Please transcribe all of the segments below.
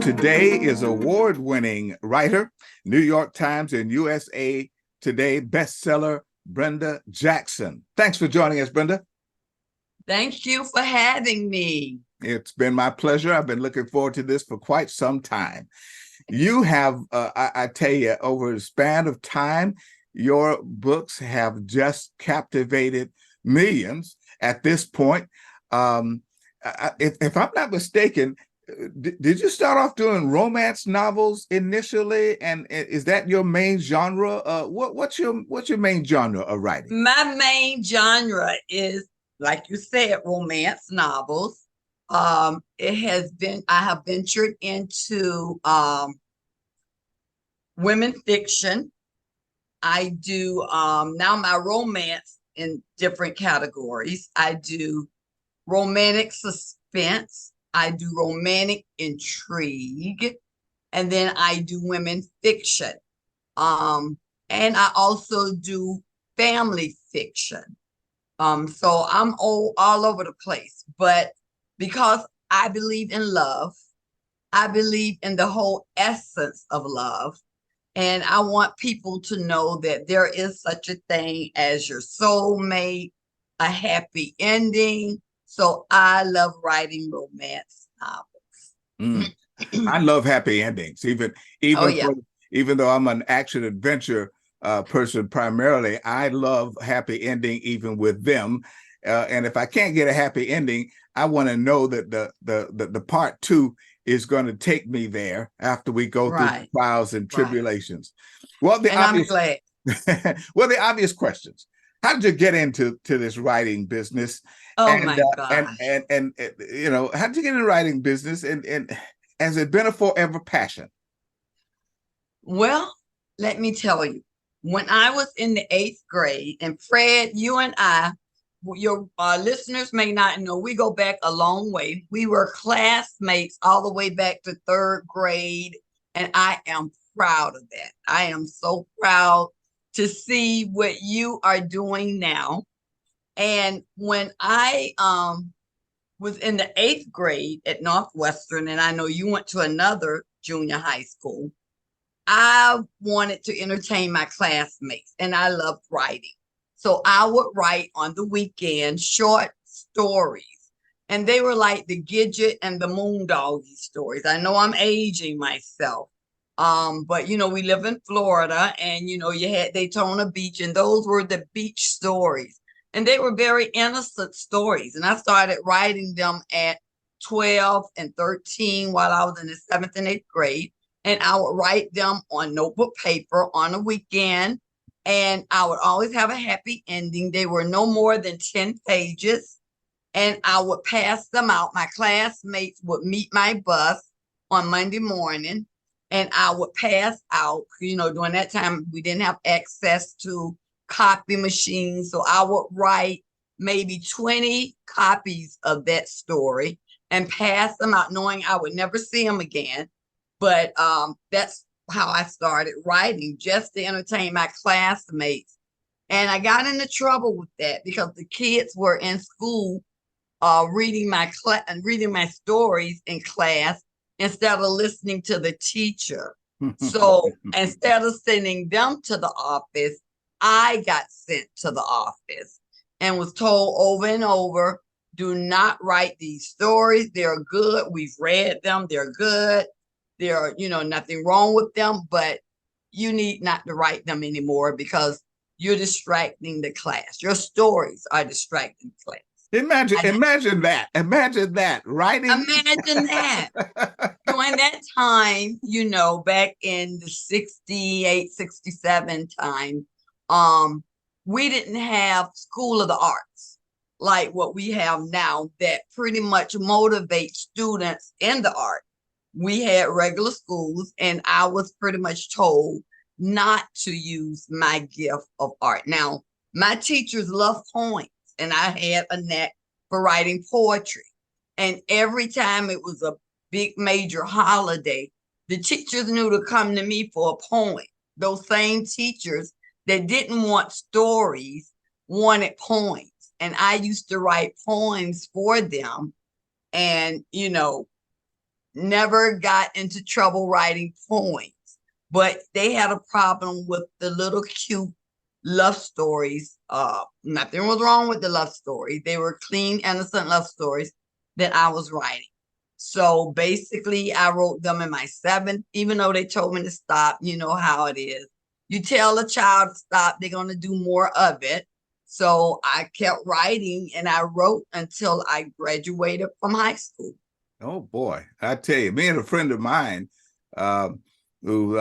today is award-winning writer, New York Times and USA Today bestseller, Brenda Jackson. Thanks for joining us, Brenda. Thank you for having me. It's been my pleasure. I've been looking forward to this for quite some time. You have, I tell you, over a span of time, your books have just captivated millions at this point. If I'm not mistaken, did you start off doing romance novels initially, and is that your main genre? What's your main genre of writing? My main genre is, like you said, romance novels. I have ventured into women fiction. I do now my romance in different categories. I do romantic suspense. I do romantic intrigue, and then I do women fiction. And I also do family fiction. So I'm all over the place, but because I believe in love, I believe in the whole essence of love. And I want people to know that there is such a thing as your soulmate, a happy ending. So I love writing romance novels. Mm. I love happy endings, Oh, yeah. even though I'm an action adventure person primarily. I love happy ending even with them. And if I can't get a happy ending, I want to know that the part two is going to take me there after we go through the Right. trials and Right. tribulations. Well, And I'm glad. well, the obvious questions. How did you get into this writing business? Oh And my you know, how did you get into writing business? And has it been a forever passion? Well, let me tell you, when I was in the eighth grade, and Fred, you and I, your listeners may not know, we go back a long way. We were classmates all the way back to third grade, and I am proud of that. I am so proud to see what you are doing now. And when I was in the eighth grade at Northwestern, and I know you went to another junior high school, I wanted to entertain my classmates, and I loved writing. So I would write on the weekend short stories. And they were like the Gidget and the Moondoggie stories. I know I'm aging myself. But we live in Florida, and you had Daytona Beach, and those were the beach stories. And they were very innocent stories. And I started writing them at 12 and 13 while I was in the seventh and eighth grade. And I would write them on notebook paper on a weekend, and I would always have a happy ending. They were no more than 10 pages, and I would pass them out. My classmates would meet my bus on Monday morning, and I would pass out. During that time, we didn't have access to copy machines, so I would write maybe 20 copies of that story and pass them out, knowing I would never see them again. But that's how I started writing, just to entertain my classmates. And I got into trouble with that because the kids were in school reading my stories in class instead of listening to the teacher. So instead of sending them to the office, I got sent to the office and was told over and over, do not write these stories. They're good. We've read them. They're good. There are, nothing wrong with them, but you need not to write them anymore because you're distracting the class. Your stories are distracting the class. Imagine that writing. Imagine that. During that time, back in the 68, 67 time, we didn't have School of the Arts like what we have now that pretty much motivates students in the art. We had regular schools, and I was pretty much told not to use my gift of art. Now, my teachers loved poems, and I had a knack for writing poetry. And every time it was a big major holiday, the teachers knew to come to me for a poem. Those same teachers that didn't want stories wanted poems. And I used to write poems for them. And, never got into trouble writing poems, but they had a problem with the little cute love stories. Nothing was wrong with the love story. They were clean, innocent love stories that I was writing. So basically, I wrote them in my seventh, even though they told me to stop. You know how it is. You tell a child to stop, they're going to do more of it. So I kept writing and I wrote until I graduated from high school. Oh boy, I tell you, me and a friend of mine um, who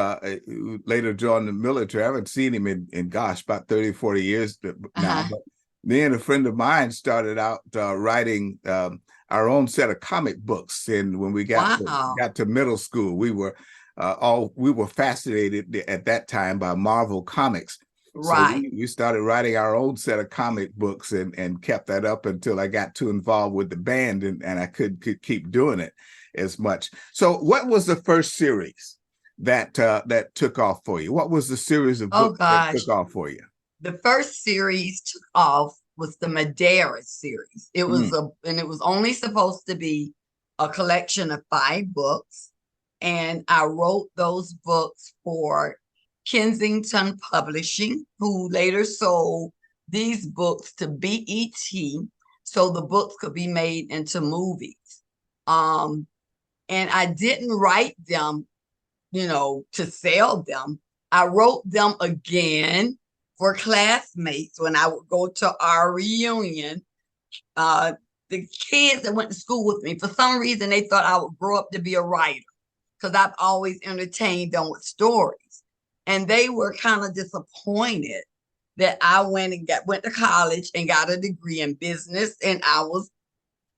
later joined the military. I haven't seen him in gosh, about 30, 40 years now. Uh-huh. But me and a friend of mine started out writing our own set of comic books. And when we Wow. got to middle school, we were fascinated at that time by Marvel comics. So Right. we started writing our own set of comic books and kept that up until I got too involved with the band and I could keep doing it as much. So what was the first series that took off for you? What was the series of Oh books that gosh. took off for you? The first series took off was the Madeira series. Mm. It was only supposed to be a collection of 5 books. And I wrote those books for Kensington Publishing, who later sold these books to BET so the books could be made into movies. Um, and I didn't write them, to sell them. I wrote them again for classmates when I would go to our reunion. The kids that went to school with me, for some reason, they thought I would grow up to be a writer because I've always entertained them with stories. And they were kind of disappointed that I went to college and got a degree in business, and I was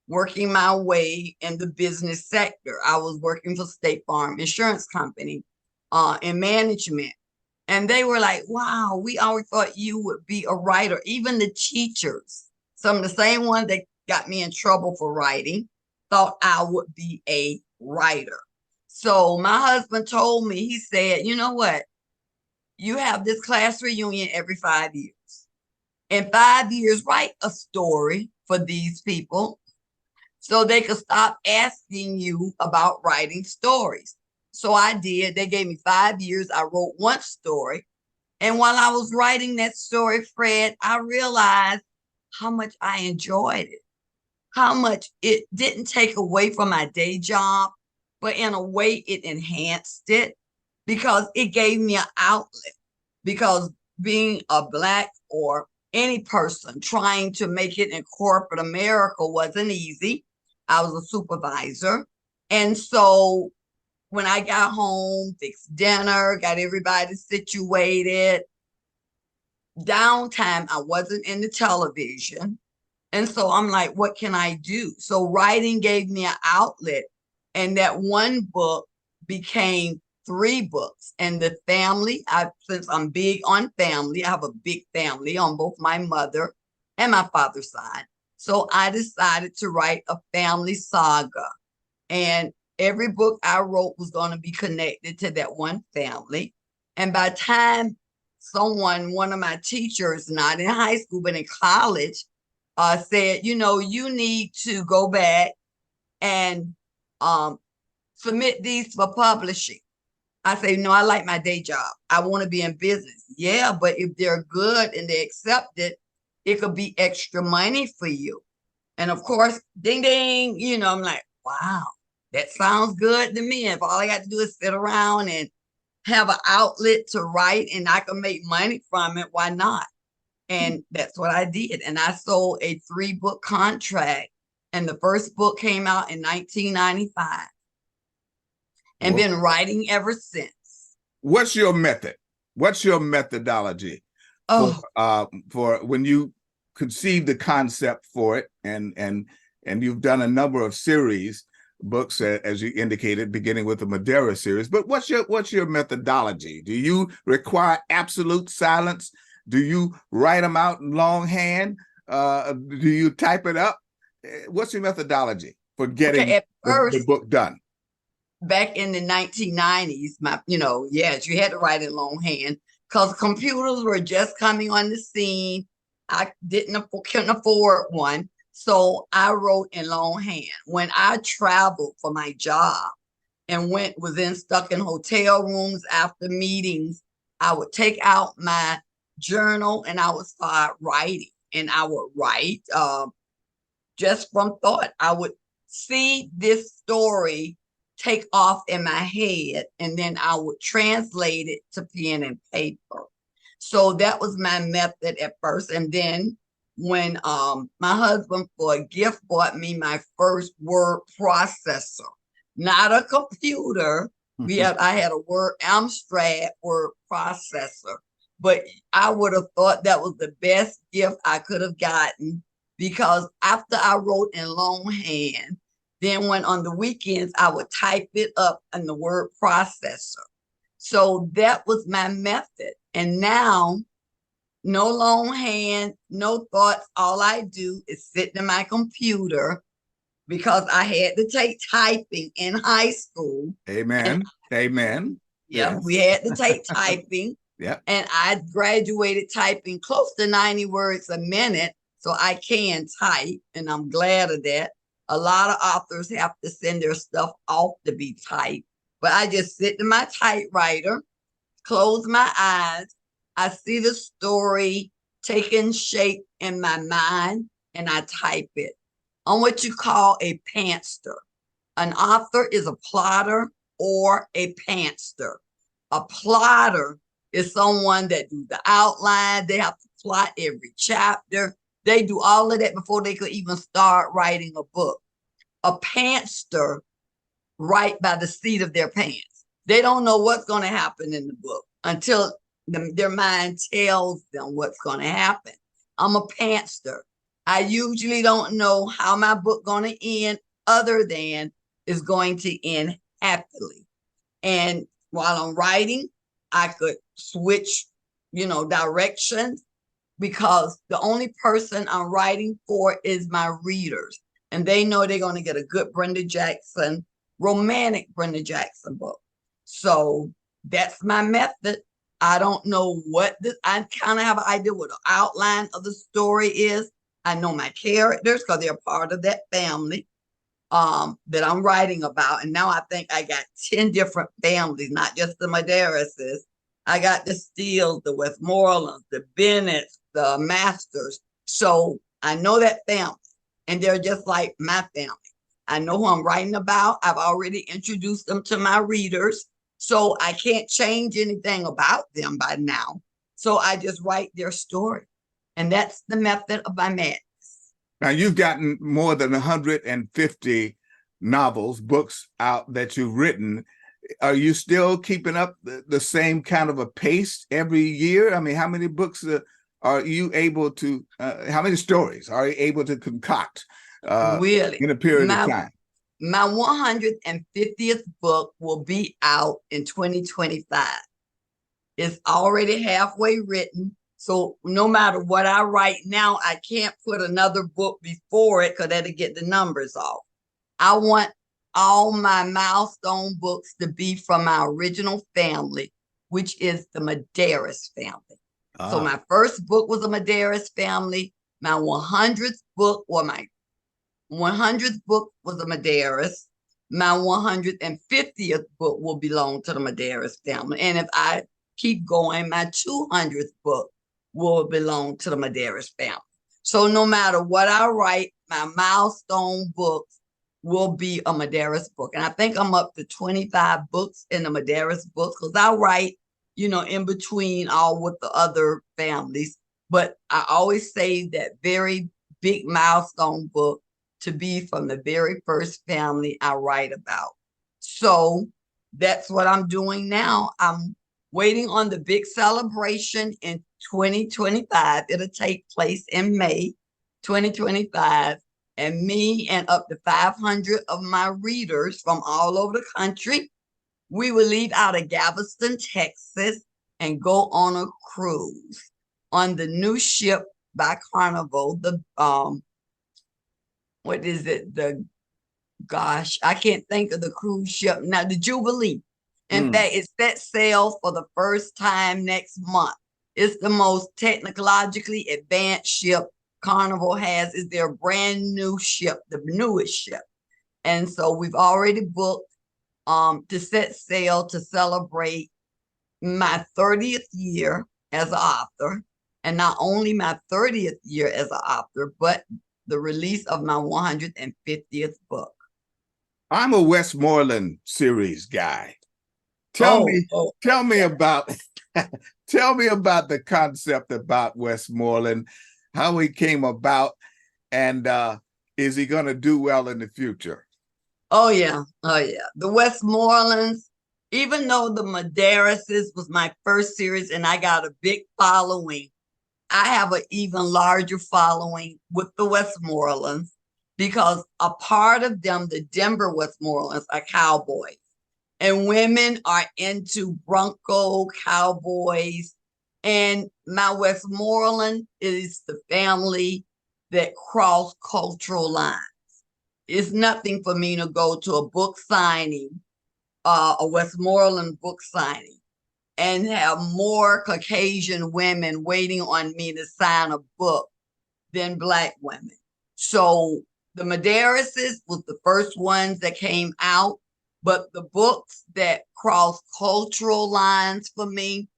working my way in the business sector. I was working for State Farm Insurance Company in management. And they were like, wow, we always thought you would be a writer. Even the teachers, some of the same ones that got me in trouble for writing, thought I would be a writer. So my husband told me, he said, you know what? You have this class reunion every 5 years. In 5 years, write a story for these people so they could stop asking you about writing stories. So I did. They gave me 5 years. I wrote one story. And while I was writing that story, Fred, I realized how much I enjoyed it, how much it didn't take away from my day job, but in a way it enhanced it because it gave me an outlet. Because being a Black or any person trying to make it in corporate America wasn't easy. I was a supervisor. And so when I got home, fixed dinner, got everybody situated, downtime, I wasn't in the television. And so I'm like, what can I do? So writing gave me an outlet. And that one book became 3 books. And the family, since I'm big on family, I have a big family on both my mother and my father's side. So I decided to write a family saga. And every book I wrote was going to be connected to that one family. And by the time one of my teachers, not in high school, but in college, said, you need to go back and submit these for publishing. I say, no, I like my day job. I want to be in business. Yeah, but if they're good and they accept it, it could be extra money for you. And of course, ding, ding, I'm like, wow, that sounds good to me. If all I got to do is sit around and have an outlet to write and I can make money from it, why not? And that's what I did. And I sold a 3-book contract. And the first book came out in 1995 and Well, been writing ever since. what's your method? What's your methodology Oh, for when you conceive the concept for it and you've done a number of series books as you indicated, beginning with the Madeira series. But what's your methodology? Do you require absolute silence? Do you write them out in longhand? Do you type it up? What's your methodology for okay. getting At the first, book done? back in the 1990s, yes, you had to write it longhand because computers were just coming on the scene. I couldn't afford one. So I wrote in longhand. When I traveled for my job, and was then stuck in hotel rooms after meetings, I would take out my journal and I would start writing. And I would write just from thought. I would see this story take off in my head, and then I would translate it to pen and paper. So that was my method at first. And then when my husband for a gift bought me my first word processor, not a computer. I had a word Amstrad word processor, but I would have thought that was the best gift I could have gotten, because after I wrote in longhand, then when on the weekends I would type it up in the word processor. So that was my method. And now, no longhand, no thoughts. All I do is sit in my computer, because I had to take typing in high school. Amen. Amen. Yeah, Yes. we had to take typing. Yeah. And I graduated typing close to 90 words a minute. So I can type, and I'm glad of that. A lot of authors have to send their stuff off to be typed, but I just sit in my typewriter, close my eyes. I see the story taking shape in my mind, and I type it. I'm what you call a pantster. An author is a plotter or a pantster. A plotter is someone that do the outline. They have to plot every chapter. They do all of that before they could even start writing a book. A pantster write by the seat of their pants. They don't know what's going to happen in the book until their mind tells them what's going to happen. I'm a pantster. I usually don't know how my book going to end, other than it's going to end happily. And while I'm writing, I could switch, directions, because the only person I'm writing for is my readers. And they know they're going to get a good Brenda Jackson, romantic Brenda Jackson book. So that's my method. I don't know I kind of have an idea what the outline of the story is. I know my characters because they're part of that family that I'm writing about. And now I think I got 10 different families, not just the Medeiros. I got the Steeles, the Westmorelands, the Bennetts, the Masters. So I know that family, and they're just like my family. I know who I'm writing about. I've already introduced them to my readers, so I can't change anything about them by now. So I just write their story. And that's the method of my madness. Now, you've gotten more than 150 novels, books out that you've written. Are you still keeping up the same kind of a pace every year? I mean, how many books are you able to, how many stories are you able to concoct really, in a period of time? My 150th book will be out in 2025. It's already halfway written. So no matter what I write now, I can't put another book before it, because that'll get the numbers off. I want all my milestone books to be from my original family, which is the Medeiros family. So my first book was a Medeiros family. My 100th book, or my 100th book was a Medeiros. My 150th book will belong to the Medeiros family. And if I keep going, my 200th book will belong to the Medeiros family. So no matter what I write, my milestone books will be a Medeiros book. And I think I'm up to 25 books in the Medeiros books, because I write, in between all with the other families. But I always say that very big milestone book to be from the very first family I write about. So that's what I'm doing now. I'm waiting on the big celebration in 2025. It'll take place in May 2025. And me and up to 500 of my readers from all over the country, we will leave out of Galveston, Texas, and go on a cruise on the new ship by Carnival. What is it? I can't think of the cruise ship now. The Jubilee. In fact, it's set sail for the first time next month. It's the most technologically advanced ship Carnival has. Is their brand new ship, the newest ship. And so we've already booked to set sail to celebrate my 30th year as an author, and not only my 30th year as an author, but the release of my 150th book. I'm a Westmoreland series guy. Tell Oh, me, tell me about tell me about the concept about Westmoreland, how he came about, and is he going to do well in the future? oh yeah, oh yeah. The Westmorelands, even though the Madeiras was my first series and I got a big following, I have an even larger following with the Westmorelands because a part of them, the Denver Westmorelands, are cowboys. And women are into Bronco cowboys. And my Westmoreland is the family that cross cultural lines. It's nothing for me to go to a book signing, a Westmoreland book signing, and have more Caucasian women waiting on me to sign a book than Black women. So the Madeiras was the first ones that came out, but the books that cross cultural lines for me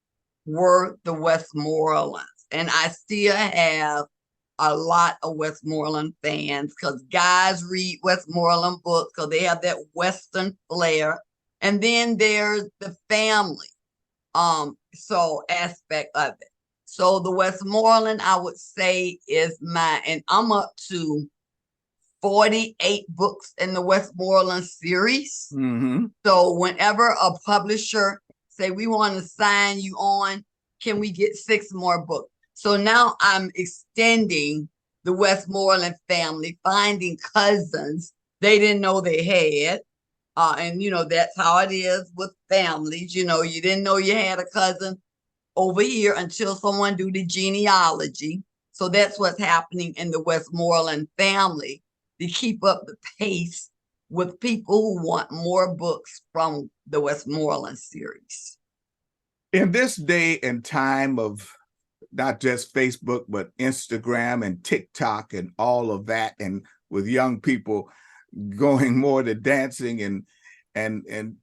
were the Westmorelands. And I still have a lot of Westmoreland fans because guys read Westmoreland books because they have that Western flair. And then there's the family so aspect of it. So the Westmoreland, I would say, is and I'm up to 48 books in the Westmoreland series. Mm-hmm. So whenever a publisher say we want to sign you on, can we get 6 more books? So now I'm extending the Westmoreland family, finding cousins they didn't know they had. And that's how it is with families. You didn't know you had a cousin over here until someone do the genealogy. So that's what's happening in the Westmoreland family to keep up the pace with people who want more books from the Westmoreland series. In this day and time of not just Facebook, but Instagram and TikTok and all of that, and with young people going more to dancing and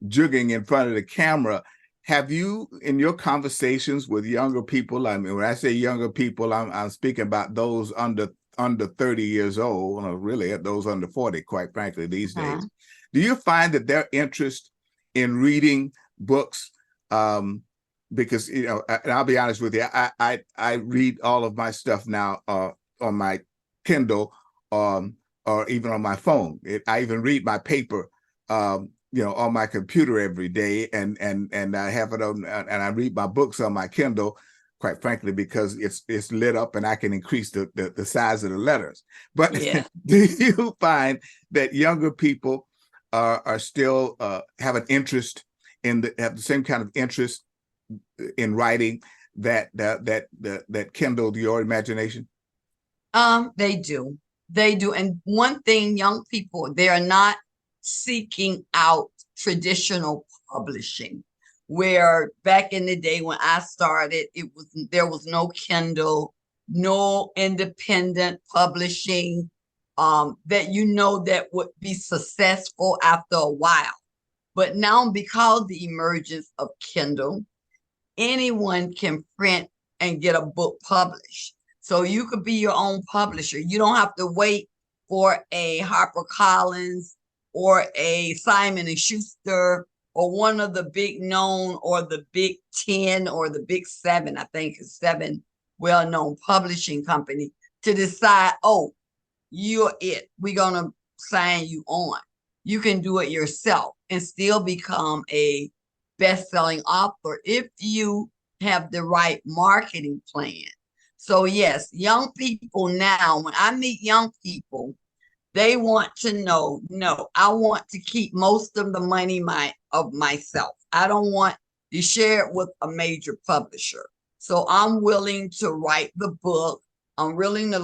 jugging in front of the camera, have you, in your conversations with younger people, I mean, when I say younger people, I'm speaking about those under 30 years old, or really those under 40, quite frankly, these days. Do you find that their interest in reading books, because, and I'll be honest with you, I read all of my stuff now on my Kindle, or even on my phone. I even read my paper, on my computer every day, and I have it on, and I read my books on my Kindle, quite frankly, because it's lit up and I can increase the size of the letters. But yeah. Do you find that younger people are still have an interest have the same kind of interest in writing that kindled your imagination? They do. And one thing, young people, they are not seeking out traditional publishing, where back in the day when I started, there was no Kindle, no independent publishing that that would be successful after a while. But now, because the emergence of Kindle, anyone can print and get a book published. So you could be your own publisher. You don't have to wait for a HarperCollins or a Simon and Schuster or one of the big known or the big 10 or the big 7, I think is 7 well-known publishing company to decide, oh, you're it. We're going to sign you on. You can do it yourself and still become a best-selling author if you have the right marketing plan. So yes, young people now, when I meet young people, they want to know, no, I want to keep most of the money of myself. I don't want to share it with a major publisher. So I'm willing to write the book. I'm willing to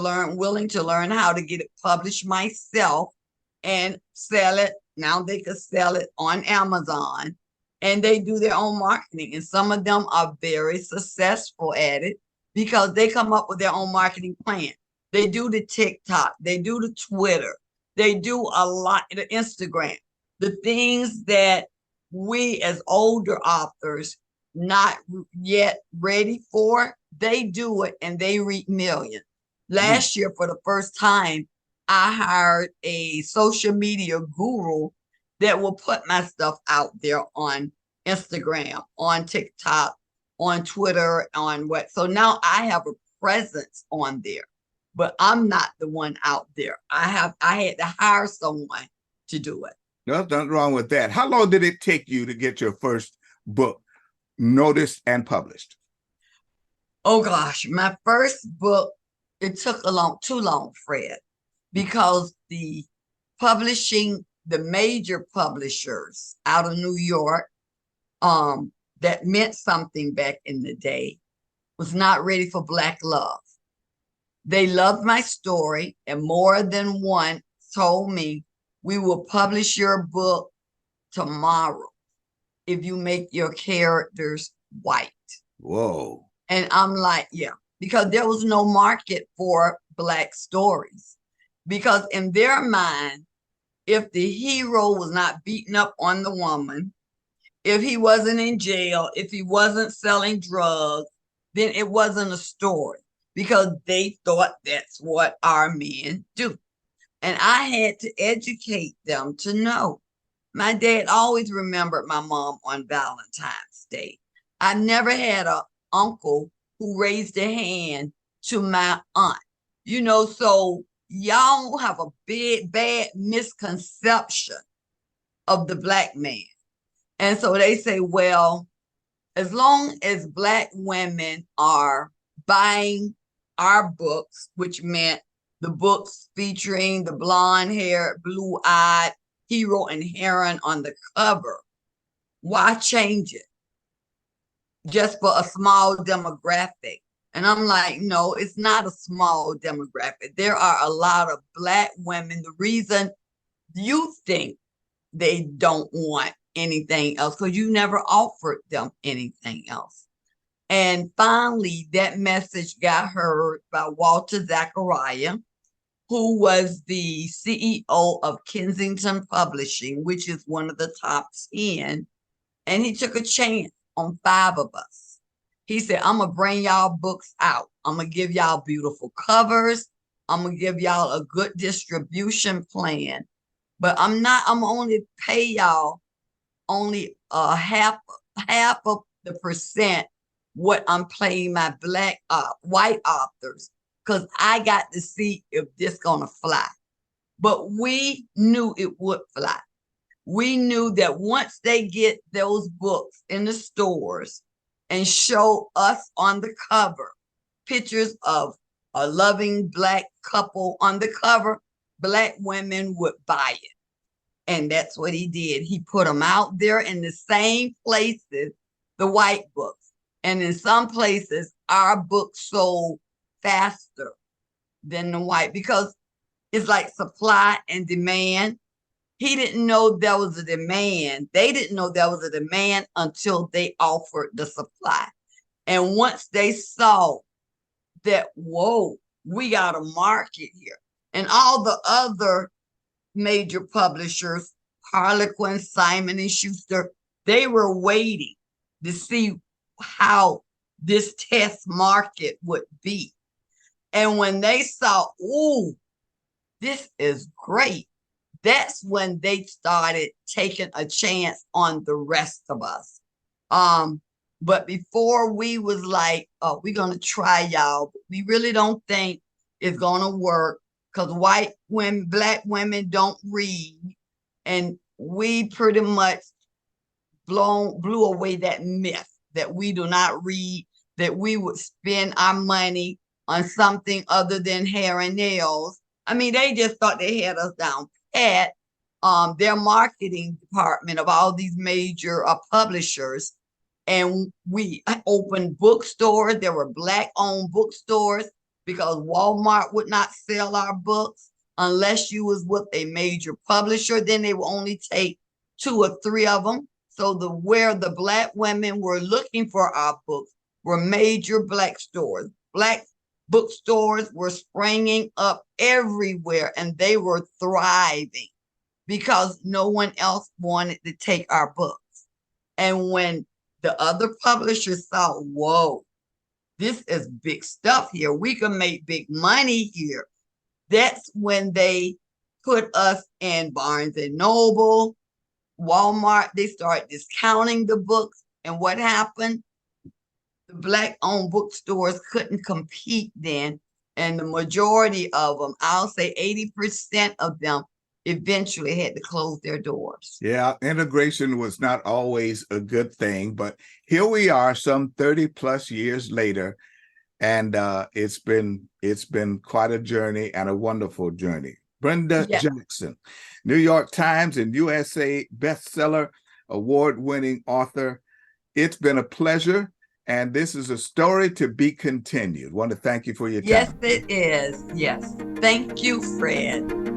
learn how to get it published myself and sell it. Now they can sell it on Amazon, and they do their own marketing. And some of them are very successful at it because they come up with their own marketing plan. They do the TikTok, they do the Twitter, they do a lot, the Instagram. the things that we as older authors not yet ready for, they do it and they reach millions. Last year, for the first time, I hired a social media guru that will put my stuff out there on Instagram, on TikTok, on Twitter, on what. So now I have a presence on there, but I'm not the one out there. I had to hire someone to do it. There's nothing wrong with that. How long did it take you to get your first book noticed and published? Oh gosh, my first book, it took too long, Fred, because the major publishers out of New York, that meant something back in the day, was not ready for Black love. They loved my story, and more than one told me, we will publish your book tomorrow if you make your characters white. Whoa. And I'm like, yeah, because there was no market for Black stories. Because in their mind, if the hero was not beating up on the woman, if he wasn't in jail, if he wasn't selling drugs, then it wasn't a story, because they thought that's what our men do. And I had to educate them to know. My dad always remembered my mom on Valentine's Day. I never had an uncle who raised a hand to my aunt. So y'all have a bad misconception of the Black man. And so they say, well, as long as Black women are buying our books, which meant the books featuring the blonde-haired, blue-eyed hero and heroine on the cover, why change it just for a small demographic? And I'm like, no, it's not a small demographic. There are a lot of Black women. The reason you think they don't want anything else, because you never offered them anything else. And finally, that message got heard by Walter Zachariah, who was the CEO of Kensington Publishing, which is one of the top 10. And he took a chance on 5 of us. He said, I'm going to bring y'all books out. I'm going to give y'all beautiful covers. I'm going to give y'all a good distribution plan. But I'm only pay y'all only half of the percent what I'm paying my white authors, because I got to see if this gonna fly. But we knew it would fly. We knew that once they get those books in the stores and show us on the cover pictures of a loving Black couple on the cover, Black women would buy it. And that's what he did. He put them out there in the same places, the white books. And in some places, our books sold faster than the white, because it's like supply and demand. He didn't know there was a demand. They didn't know there was a demand until they offered the supply. And once they saw that, whoa, we got a market here. And all the other major publishers, Harlequin, Simon and Schuster, they were waiting to see how this test market would be. And when they saw, ooh, this is great, that's when they started taking a chance on the rest of us. But before, we was like, oh, we're going to try y'all. We really don't think it's going to work, because white women, Black women don't read. And we pretty much blew away that myth that we do not read, that we would spend our money on something other than hair and nails. I mean, they just thought they had us down pat. Their marketing department of all these major publishers. And we opened bookstores. There were Black-owned bookstores, because Walmart would not sell our books unless you was with a major publisher. Then they would only take 2 or 3 of them. So where the Black women were looking for our books were major Black stores. Black bookstores were springing up everywhere, and they were thriving. because no one else wanted to take our books. And when the other publishers saw, whoa, this is big stuff here, we can make big money here, that's when they put us in Barnes and Noble, Walmart. They started discounting the books. And what happened? The Black-owned bookstores couldn't compete then. And the majority of them, I'll say 80% of them, eventually had to close their doors. Yeah, integration was not always a good thing, but here we are some 30 plus years later, and it's been quite a journey and a wonderful journey. Brenda Jackson, New York Times and USA bestseller, award-winning author. It's been a pleasure, and this is a story to be continued. I want to thank you for your time. Yes, it is. Yes. Thank you, Fred.